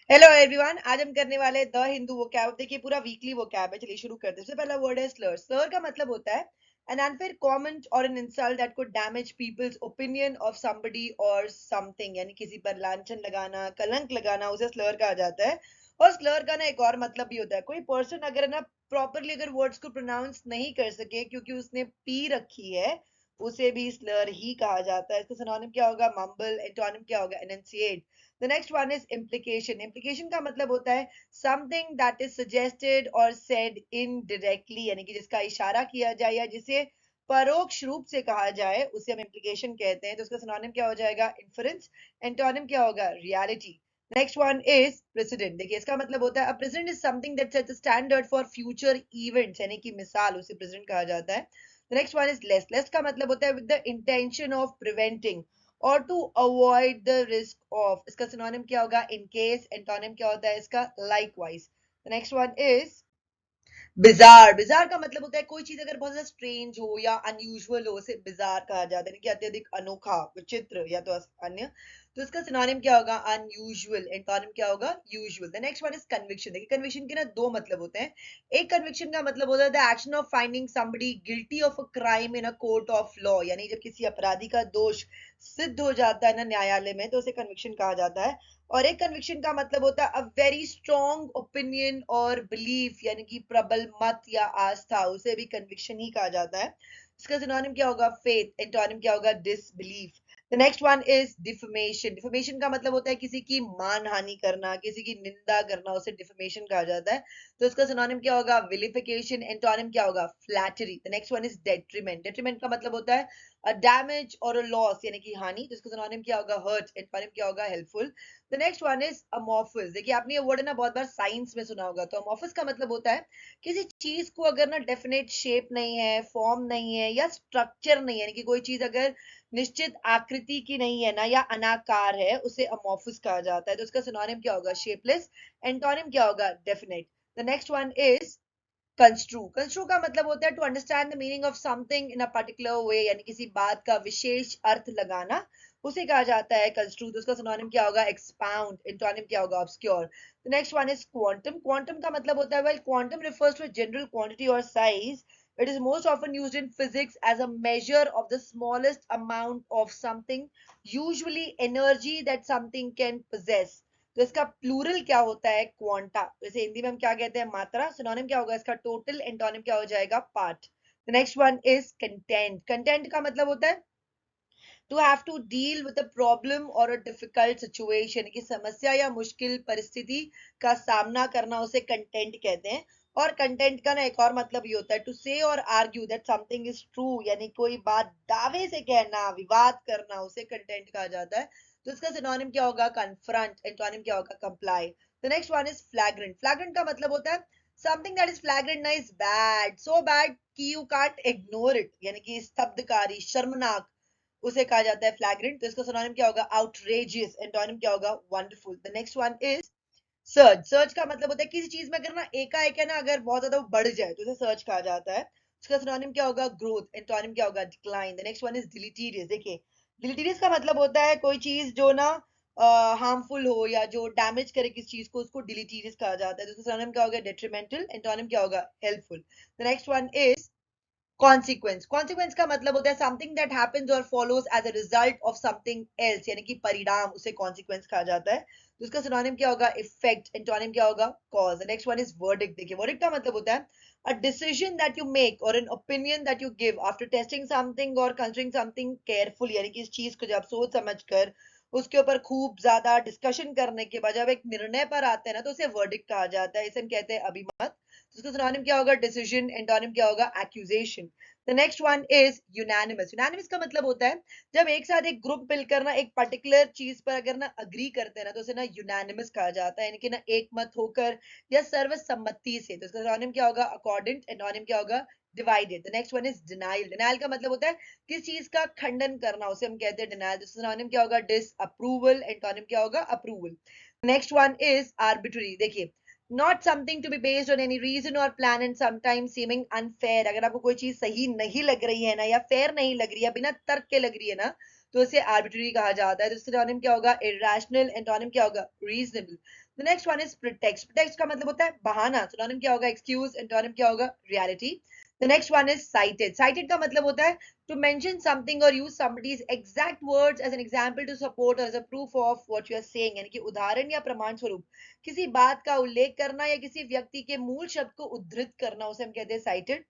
Hello everyone, आज हम करने वाले द हिंदू वोकैब। देखिए पूरा वीकली वोकैब है, चलिए शुरू करते हैं। सबसे पहला वर्ड है स्लर। स्लर का मतलब होता है an unfair comment or an insult that could damage people's opinion of somebody or something, यानी किसी पर लांछन लगाना, कलंक लगाना, उसे स्लर कहा जाता है। और स्लर का ना एक और मतलब भी होता है, कोई पर्सन अगर ना प्रॉपरली अगर वर्ड्स को प्रोनाउंस नहीं कर सके क्योंकि उसने पी रखी है, उसे भी स्लर ही कहा जाता है। इसका सिनोनिम क्या होगा? मम्बल। एंटोनिम क्या होगा? Enunciate. The next one is implication. Implication का मतलब होता है something that is suggested or said indirectly, यानी कि जिसका इशारा किया जाए या जिसे परोक्ष रूप से कहा जाए, उसे हम implication कहते हैं। तो उसका सिनोनिम क्या हो जाएगा? Inference. एंटोनिम क्या होगा? Reality. Next one is precedent. देखिए इसका मतलब होता है a precedent is something that sets a standard for future events, यानी कि मिसाल, उसे precedent कहा जाता है। The next one is lest. Lest का मतलब होता है with the intention of preventing और to avoid the risk of. इसका सिनोनिम क्या होगा? In case. एंटोनिम क्या होता है इसका? Likewise. The next one is bizarre. Bizarre का मतलब होता है कोई चीज अगर बहुत ज्यादा स्ट्रेंज हो या अनयूजुअल हो, उसे बिजार कहा जाता है, कि अत्यधिक अनोखा, विचित्र या तो अन्य। तो इसका सिनोनिम क्या होगा? अनयूजुअल। एंटोनिम क्या होगा? Usual. The next one is conviction. देखिए कन्विक्शन के ना दो मतलब होते हैं। एक कन्विक्शन का मतलब होता है the action of finding somebody guilty of a crime in a court of law, यानी जब किसी अपराधी का दोष सिद्ध हो जाता है ना न्यायालय में, तो उसे कन्विक्शन कहा जाता है। और एक कन्विक्शन का मतलब होता है अ वेरी स्ट्रॉन्ग ओपिनियन और बिलीफ, यानी कि प्रबल मत या आस्था, उसे भी कन्विक्शन ही कहा जाता है। इसका सिनोनिम क्या होगा? फेथ। एंटोनिम क्या होगा? Disbelief. The next one is defamation. Defamation का मतलब होता है किसी की मानहानि करना, किसी की निंदा करना, उसे डिफमेशन कहा जाता है। तो इसका सिनोनिम क्या होगा? विलिफिकेशन। एंटोनिम क्या होगा? Flattery. The next one is detriment. Detriment का मतलब होता है डैमेज और लॉस, यानी कि हानि। तो इसका सिनोनिम क्या होगा? हर्ट। एंटोनिम क्या होगा? Helpful. The next one is amorphous. देखिए आपने ये वर्ड ना बहुत बार साइंस में सुना होगा। तो अमोफिस का मतलब होता है किसी चीज को अगर ना डेफिनेट शेप नहीं है, फॉर्म नहीं है या स्ट्रक्चर नहीं है, यानी कि कोई चीज अगर निश्चित आकृति की नहीं है ना या अनाकार है, उसे अमोफिस कहा जाता है। तो उसका सिनोनिम क्या होगा? शेपलेस। एंटोनिम क्या होगा? Definite. The next one is construe. Construe का मतलब होता है to understand the meaning of something in a particular way, यानी किसी बात का विशेष अर्थ लगाना, उसे कहा जाता है कंस्ट्रू। तो उसका सिनोनिम क्या होगा? एक्सपाउंड। एंटोनिम क्या होगा? Obscure. The next one is quantum. Quantum का मतलब होता है well quantum refers to a general quantity or size. It is most often used in physics as a measure of the smallest amount of something, usually energy that something can possess. तो इसका plural क्या होता है? Quanta. जैसे हिंदी में हम क्या कहते हैं? मात्रा। सिनोनिम क्या होगा इसका? टोटल। एंटोनिम क्या हो जाएगा? Part. The next one is content. Content का मतलब होता है to have to deal with a problem और अ डिफिकल्ट सिचुएशन, की समस्या या मुश्किल परिस्थिति का सामना करना, उसे कंटेंट कहते हैं। और कंटेंट का ना एक और मतलब ये होता है टू से और argue that something is true, यानी कोई बात दावे से कहना, विवाद करना, उसे कंटेंट कहा जाता है। तो इसका सिनोनिम क्या होगा? कन्फ्रंट। एंटोनिम क्या होगा? Comply. The next one is फ्लैग्रेंट। फ्लैग्रेंट का मतलब होता है समथिंग दैट इज फ्लैग्रेंट ना इज बैड, सो बैड कि यू कांट इग्नोर इट, यानी कि स्तब्धकारी, शर्मनाक, उसे कहा जाता है फ्लैग्रेंट। तो इसका सिनोनिम क्या होगा? आउटरेजियस। एंटोनिम क्या होगा? Wonderful. The next one is surge. Surge का मतलब होता है किसी चीज में अगर ना एकाएक है ना अगर बहुत ज्यादा वो बढ़ जाए, तो उसे सर्ज कहा जाता है। उसका सिनोनिम क्या होगा? ग्रोथ। एंटोनिम क्या होगा? Decline. The next one is deleterious. देखिए डिलीटीरियस का मतलब होता है कोई चीज जो ना हार्मफुल हो या जो डैमेज करे किस चीज को, उसको डिलीटीरियस कहा जाता है। तो उसका सिनोनिम क्या होगा? डेट्रीमेंटल। एंटोनिम क्या होगा? Helpful. The next one is consequence. Consequence का मतलब होता है समथिंग दैट हैपेंस और follows as a result of something else, यानी कि परिणाम, उसे कॉन्सिक्वेंस कहा जाता है। तो उसका सिनोनिम क्या होगा? इफेक्ट। एंटोनिम क्या होगा? Cause. The next one is verdict. देखिए वर्डिक्ट का मतलब होता है a decision that you make और an opinion that you give after testing something और कंसीडरिंग समथिंग केयरफुल, यानी कि इस चीज को जब सोच समझ कर उसके ऊपर खूब ज्यादा डिस्कशन करने के बाद जब एक निर्णय पर आते हैं ना, तो उसे वर्डिक्ट कहा जाता है। इसे हम कहते हैं अभिमत। तो उसका सिनोनिम क्या होगा? डिसीजन। एंटोनिम क्या होगा? Accusation. The next one is unanimous. Unanimous का मतलब होता है जब एक साथ एक ग्रुप मिलकर ना एक पर्टिकुलर चीज पर अगर ना अग्री करते हैं ना, तो उसे ना यूनानिमस कहा जाता है, यानी कि ना एक मत होकर या सर्वसम्मति से। तो इसका सिनोनिम क्या होगा? अकॉर्डेंट। एंटोनिम क्या होगा? Divided. The next one is denial. Denial का मतलब होता है किस चीज का खंडन करना, उसे हम कहते हैं डिनाइल। तो सिनोनिम क्या होगा? डिसअप्रूवल। एंटोनिम क्या होगा? Approval. Next one is arbitrary. देखिए not something to be based on any reason और plan and sometime seeming unfair. अगर आपको कोई चीज सही नहीं लग रही है ना या फेयर नहीं लग रही है, बिना तर्क के लग रही है ना, तो उसे आर्बिट्ररी कहा जाता है। तो सिनोनिम क्या होगा? इरेशनल। एंटोनिम क्या होगा? Reasonable. The next one is pretext. Pretext का मतलब होता है बहाना। सिनोनिम क्या होगा? एक्सक्यूज। एंटोनिम क्या होगा? Reality. The next one is cited. Cited का मतलब होता है to mention something or use somebody's exact words as an example to support or as a proof of what you are saying, यानी कि उदाहरण या प्रमाण स्वरूप किसी बात का उल्लेख करना या किसी व्यक्ति के मूल शब्द को उद्धृत करना, उसे हम कहते हैं cited।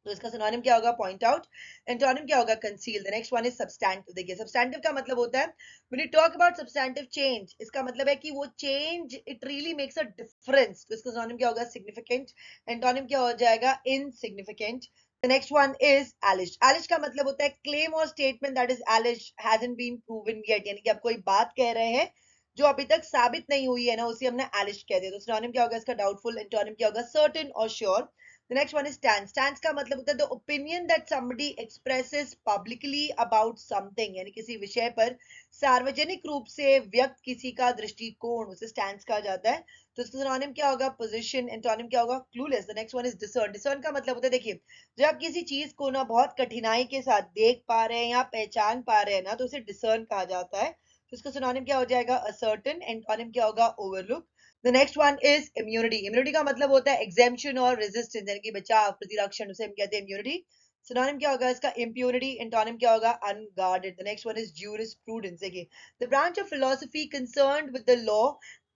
तो इसका सिनोनिम क्या होगा? Point out. एंटोनिम क्या होगा? Conceal. The next one is substantive. देखिए सब्सटैंटिव का मतलब होता है when you talk about substantive change, इसका मतलब है कि वो change it really makes a difference. तो इसका सिनोनिम क्या होगा? सिग्निफिकेंट। एंटोनिम क्या हो जाएगा? Insignificant. The next one is alleged. Alleged का मतलब होता है क्लेम और statement that is alleged hasn't been proven yet, यानी कि आप कोई बात कह रहे हैं जो अभी तक साबित नहीं हुई है ना, उसे हमने एलिश कह दिया। तो सिनोनिम क्या होगा इसका? डाउटफुल। एंटोनिम क्या होगा? सर्टेन और sure. The next one is stance. Stance का मतलब होता है the opinion that somebody expresses publicly about something, यानी किसी विषय पर सार्वजनिक रूप से व्यक्त किसी का दृष्टिकोण, उसे stance कहा जाता है। तो इसका सिनोनिम क्या होगा? पोजीशन। एंटोनिम क्या होगा? clueless. The next one is discern. discern का मतलब होता है, देखिए जब आप किसी चीज को ना बहुत कठिनाई के साथ देख पा रहे हैं या पहचान पा रहे हैं ना, तो उसे discern कहा जाता है। तो इसका सिनोनिम क्या हो जाएगा? ascertain। एंटोनिम क्या होगा? overlook। The next one is immunity. Immunity का मतलब होता है एग्जेम्पशन और रेजिस्टेंस, यानी कि बचाव, प्रतिरक्षण, उसे हम कहते हैं इम्यूनिटी। सिनोनिम क्या होगा इसका? इम्प्यूनिटी। एंटोनिम क्या होगा? Unguarded. The next one is jurisprudence. देखिए the branch of philosophy concerned with the law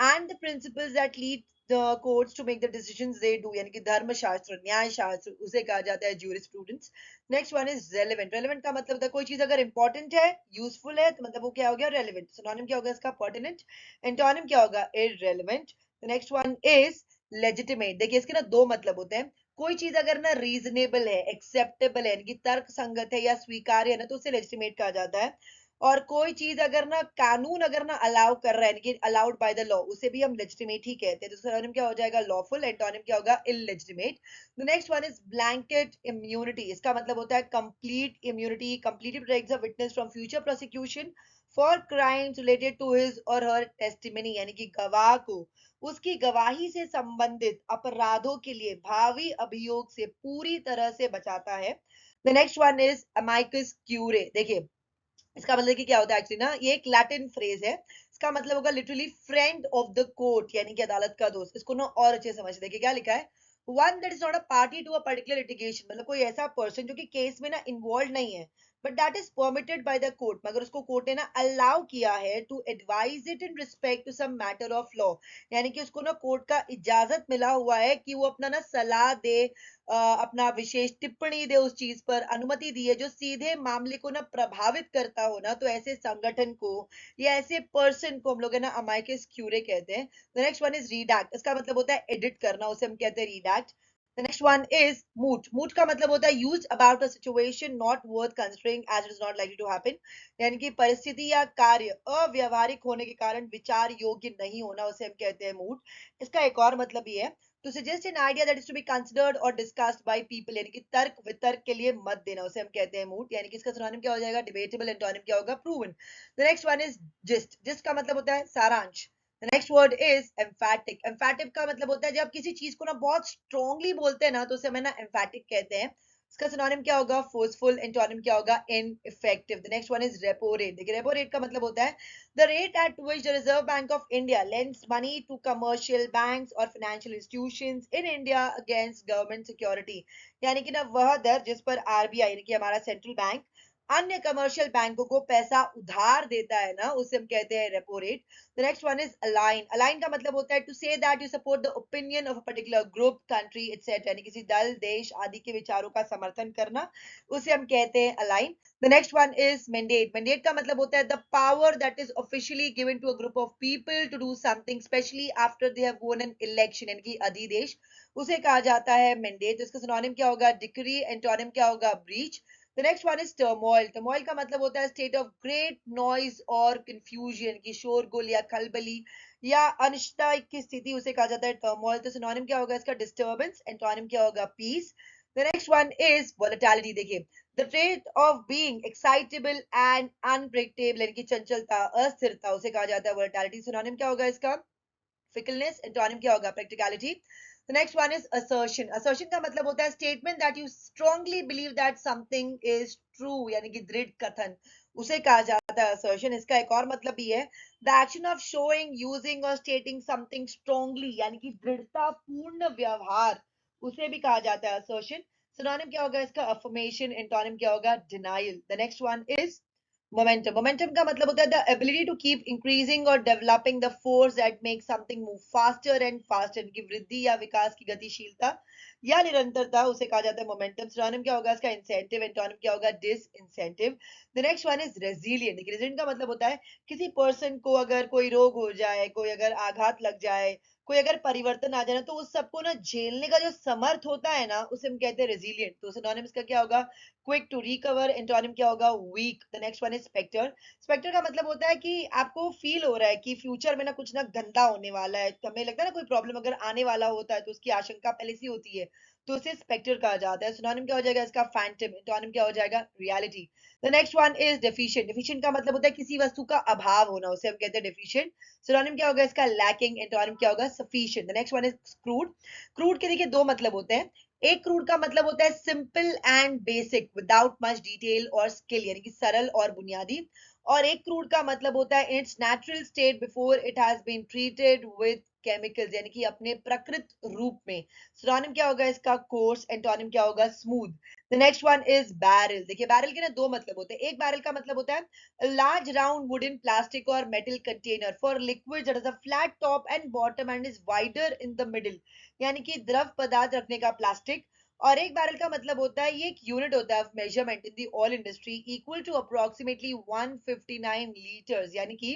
and the principles that lead the courts to make the decisions they do, यानी कि धर्मशास्त्र, न्याय शास्त्र, उसे कहा जाता है jurisprudence. Next one is relevant. Relevant का मतलब होता है कोई चीज अगर इंपॉर्टेंट है, यूजफुल है, तो मतलब वो क्या हो गया? रेलेवेंट। सिनोनिम क्या होगा इसका? पर्टिनेंट। एंटोनिम क्या होगा? Irrelevant. The next one is legitimate. देखिए इसके ना दो मतलब होते हैं। कोई चीज अगर ना रीजनेबल है, एक्सेप्टेबल है, यानी कि तर्क संगत है या स्वीकार्य है ना, तो उसे लेजिटिमेट कहा जाता है। और कोई चीज अगर ना कानून अगर ना अलाउ कर रहा है, यानी कि अलाउड बाय द लॉ, उसे भी हम लेजिटिमेट ही कहते हैं। तो सिनोनिम क्या हो जाएगा? लॉफुल। एंटोनिम क्या होगा? Illegitimate. The next one is blanket immunity. इसका मतलब होता है complete immunity. Completely protects a witness from future prosecution for crimes related to his और हर टेस्टिमनी, यानी कि गवाह को उसकी गवाही से संबंधित अपराधों के लिए भावी अभियोग से पूरी तरह से बचाता है। The next one is amicus curiae. देखिए इसका मतलब कि क्या होता है एक्चुअली ना, ये एक लैटिन फ्रेज है। इसका मतलब होगा literally friend of the court, यानी कि अदालत का दोस्त। इसको ना और अच्छे समझ देखिए क्या लिखा है? One that is not a party to a particular litigation, मतलब कोई ऐसा पर्सन जो कि केस में ना इन्वॉल्व नहीं है, but that is permitted by the court, मगर उसको कोर्ट ने ना अलाउ किया है to advise it in respect to some matter of law, यानी कि उसको ना कोर्ट का इजाजत मिला हुआ है कि वो अपना ना सलाह दे, अपना विशेष टिप्पणी दे, उस चीज पर अनुमति दी है जो सीधे मामले को ना प्रभावित करता हो ना, तो ऐसे संगठन को या ऐसे पर्सन को हम लोग है ना अमाइकस क्यूरे कहते हैं। The next one is redact. इसका मतलब होता है एडिट करना, उसे हम कहते हैं redact. The next one is moot. Moot का मतलब होता है used about a situation not worth considering as it is not likely to happen, यानी कि परिस्थिति या कार्य अव्यवहारिक होने के कारण विचार योग्य नहीं होना, उसे हम कहते हैं मूट। इसका एक और मतलब ये है to suggest an idea that is to be considered or discussed by people, यानी कि तर्क वितर्क के लिए मत देना, उसे हम कहते हैं मूट। यानी कि इसका सिनोनिम क्या हो जाएगा? डिबेटेबल। एंटोनिम क्या होगा? Proven. The next one is gist. Gist का मतलब होता है सारांश। The next word is एम्फैटिक। एम्फैटिक का मतलब होता है जब किसी चीज को ना बहुत स्ट्रांगली बोलते हैं ना, तो उसे हमें ना एम्फैटिक कहते हैं। इसका सिनोनिम क्या होगा? फोर्सफुल। एंटोनिम क्या होगा? Ineffective. The next one is repo rate. देखिए रेपो रेट का मतलब होता है the rate at which the Reserve Bank of India lends money to commercial banks or financial institutions in India against government security, यानी कि ना वह दर जिस पर आरबीआई यानी कि हमारा सेंट्रल बैंक अन्य कमर्शियल बैंकों को पैसा उधार देता है ना, उसे हम कहते हैं repo rate. The next one is align. Align का मतलब होता है to say that you support the opinion of a particular group, country etcetera, यानी किसी दल, देश आदि के विचारों का समर्थन करना, उसे हम कहते हैं align. The next one is mandate. Mandate का मतलब होता है the power that is officially given to a group of people to do something, especially after they have won an election, यानी कि अधिदेश, उसे कहा जाता है mandate। इसका सिनोनिम क्या होगा? डिक्री। एंटोनिम क्या होगा? Breach. The next one is turmoil. Turmoil का मतलब होता है state of great noise और confusion, की शोरगुल या खलबली या अनिश्चितता की स्थिति, उसे कहा जाता है turmoil। तो सिनोनिम क्या होगा इसका? disturbance। एंटोनिम क्या होगा? peace। The next one is volatility। देखिए the trait of being excitable and unpredictable, यानी कि चंचलता, अस्थिरता, उसे कहा जाता है volatility। सिनोनिम क्या होगा इसका? fickleness। एंटोनिम क्या होगा? practicality। The next one is assertion. Assertion का मतलब होता है statement that you strongly believe that something is true, यानी कि दृढ़ कथन, उसे कहा जाता है assertion. इसका एक और मतलब भी है the action of showing, using or stating something strongly, यानी कि दृढ़ता पूर्ण व्यवहार, उसे भी कहा जाता है assertion. Synonym क्या होगा इसका? affirmation. Antonym क्या होगा? denial. The next one is momentum. Momentum का मतलब होता है the ability to keep increasing और developing the force that make something move faster and faster, की वृद्धि या विकास की गतिशीलता या निरंतरता, उसे कहा जाता है मोमेंटम. सिनोनिम क्या होगा इसका? इंसेंटिव. एंटोनिम क्या होगा? Disincentive. The next one is resilient. देखिए रेजिलिएंट का मतलब होता है किसी पर्सन को अगर कोई रोग हो जाए, कोई अगर आघात लग जाए, कोई अगर परिवर्तन आ जाए ना, तो उस सबको ना झेलने का जो समर्थ होता है ना, उसे हम कहते हैं रेजिलिएंट. तो सिनोनिम इसका क्या होगा? Quick to recover. एंटोनिम क्या होगा? Weak. The next one is spectre. Spectre का मतलब होता है कि आपको फील हो रहा है कि फ्यूचर में ना कुछ ना गंदा होने वाला है, तो हमें लगता है ना कोई प्रॉब्लम अगर आने वाला होता है तो उसकी आशंका पहले से होती है, तो उसे स्पेक्टर कहा जाता है. सिनोनिम क्या हो जाएगा इसका? फैंटम. एंटोनिम क्या हो जाएगा? Reality. The next one is deficient. Deficient का मतलब होता है किसी वस्तु का अभाव होना, उसे हम कहते हैं डेफिशिएंट. सिनोनिम क्या होगा इसका? लैकिंग. एंटोनिम क्या होगा? Sufficient. The next one is crude. Crude के देखिए दो मतलब होते हैं. एक क्रूड का मतलब होता है simple and basic without much detail और स्किल, यानी कि सरल और बुनियादी. और एक क्रूड का मतलब होता है its natural state before it has been treated with chemicals, यानी कि अपने प्रकृत रूप में. सिनोनिम क्या होगा इसका? कोर्स. एंटोनिम क्या होगा? Smooth. The next one is barrel. देखिए बैरल के ना दो मतलब होते हैं. एक बैरल का मतलब होता है लार्ज राउंड वुडन प्लास्टिक और metal container for liquid that has a flat top and bottom and is wider in the middle, यानी कि द्रव पदार्थ रखने का प्लास्टिक. और एक बैरल का मतलब होता है ये एक यूनिट होता है of measurement in the oil industry equal to approximately 159 litres, यानी कि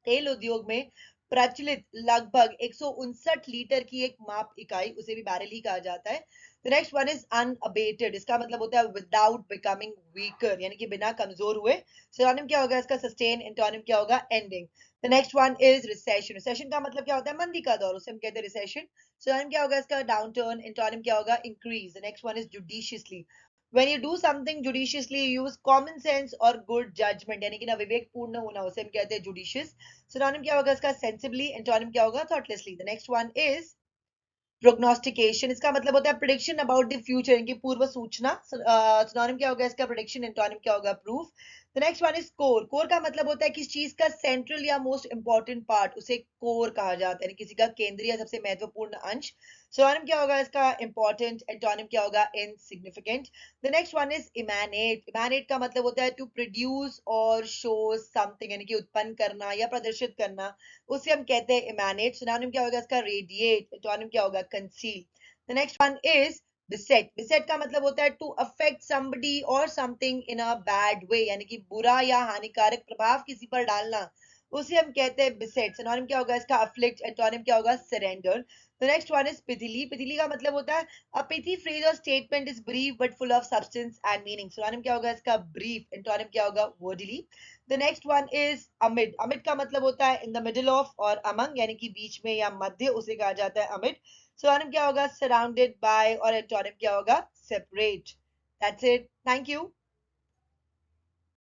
तेल उद्योग में प्रचलित लगभग 159 लीटर की एक माप इकाई, उसे भी बैरल ही कहा जाता है. The next one is unabated. इसका मतलब होता है विदाउट बिकमिंग वीकर, यानी कि बिना कमजोर हुए. सिनोनिम क्या होगा इसका? सस्टेन. एंटोनिम क्या होगा? Ending. The next one is recession. Recession का मतलब क्या होता है? मंदी का दौर, उसे हम कहते हैं रिसेशन. सिनोनिम क्या होगा इसका? डाउनटर्न. एंटोनिम क्या होगा? Increase. The next one is judiciously. when you do something judiciously, you use common sense or good judgment, यानी कि ना विवेकपूर्ण होना, उसे हम कहते हैं judicious. सिनोनिम क्या होगा इसका? sensibly. एंटोनिम क्या होगा? thoughtlessly. The next one is प्रोग्नोस्टिकेशन. इसका मतलब होता है प्रिडिक्शन अबाउट द फ्यूचर, इनकी पूर्व सूचना. सिनोनिम क्या होगा इसका? प्रिडिक्शन. एंटोनिम क्या होगा? Proof. The next one is core. Core का मतलब होता है किस चीज का सेंट्रल या मोस्ट इंपॉर्टेंट पार्ट, उसे कोर कहा जाता है, किसी का केंद्रीय या सबसे महत्वपूर्ण अंश. सिनोनिम क्या होगा इसका? इंपॉर्टेंट. एंटोनिम क्या होगा? Insignificant. The next one is emanate. Emanate का मतलब होता है टू प्रोड्यूस और शो समथिंग, यानी कि उत्पन्न करना या प्रदर्शित करना, उसे हम कहते हैं इमैनेट. सिनोनिम क्या होगा इसका? रेडिएट. एंटोनिम क्या होगा? Conceal. The next one is beset. beset का मतलब होता है टू अफेक्ट somebody और something in a bad way, यानी कि बुरा या हानिकारक प्रभाव किसी पर डालना, उसे हम कहते हैं beset. सिनोनिम क्या होगा इसका? afflict. एंटोनिम क्या होगा? surrender. The next one is पितीली. पितीली का मतलब होता है a pithy phrase or statement is brief but full of substance and meaning. Synonym क्या होगा इसका? brief. एंटोनिम क्या होगा? wordily. The next one is amid. amid का मतलब होता है in the middle of और among, यानी कि बीच में या मध्य, उसे कहा जाता है amid. सिनोनिम क्या होगा? Surrounded by. और एंटोनिम क्या होगा? Separate. That's it. Thank you.